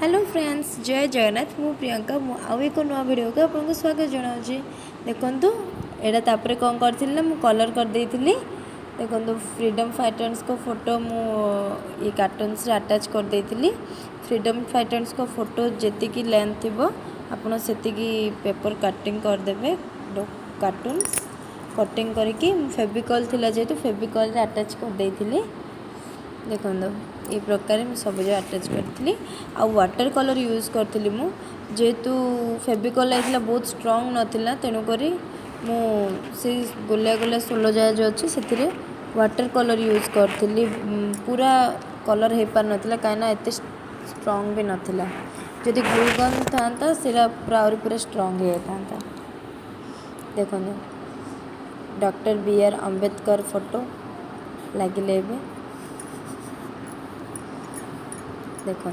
Hello friends जय जगन्नाथ मु प्रियंका मु आउ एक नुआ वीडियो को आपको स्वागत जनाऊँगी। देखो एटा तापर कौन करी ना मु कलर कर देइथिली। देखो फ्रीडम फाइटर्स को फोटो मु ये कार्टून्स रे अटैच कर देइथिली। फ्रीडम फाइटर्स को फोटो जेतिकी लेंथ थिबो आपण सेतिकी पेपर कटिंग कर देबे। कार्टून्स कटिंग करके फेविकॉल थिला जेतु फेविकॉल रे अटैच कर देइथिली। देखो ये प्रकार मुझे सब जो अटैच करी आ वाटर कलर यूज करी मु जेहेतु फेविकॉल आइला बहुत स्ट्रांग नाला तेणुक मुझे गोलिया गोलिया सोलो जाए जो अच्छी से वाटर कलर यूज करी पूरा कलर हो पार नाला कहीं एत स्ट्रांग भी नाला जदि ग्लू गन था सीरा पूरा स्ट्रांग हो जाता। देखो डॉक्टर बी.आर. अम्बेडकर फोटो लगिले देखो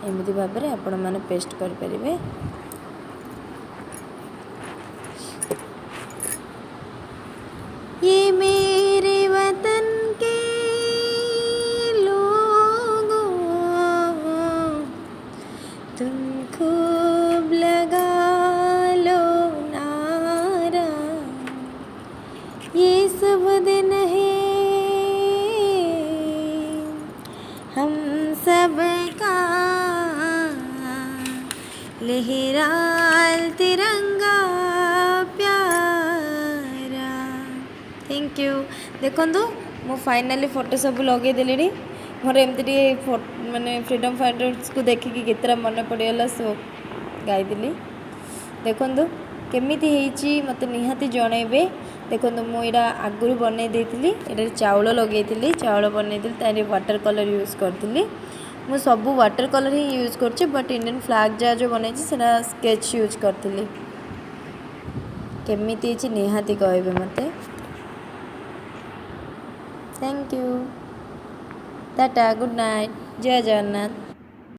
एमती भाव में आपण मैंने पेस्ट करें। ये मेरे वतन के लोगों तुम खूब लगा लो नारा ये सब दिन है हम सब का लहराल तिरंगा प्यारा। Thank you. देखो मु फाइनली फोटो सब लगे देली मोर एमती माने फ्रीडम फाइटर्स को देखिकी गीतरा मन पड़गला सो गाईदी। देखो केमिति हेची मते निहाती जनइबे। देखो मुझे आगुरी बनई देती ये चाउल लगे चाउल बनई तारी वाटर कलर यूज करी मु सब वाटर कलर ही यूज कर बट इंडियन फ्लैग जहाँ जो बनई स्केच यूज करी केमिति निहाती कहबे मते। Thank you tata good night जय जगन्नाथ।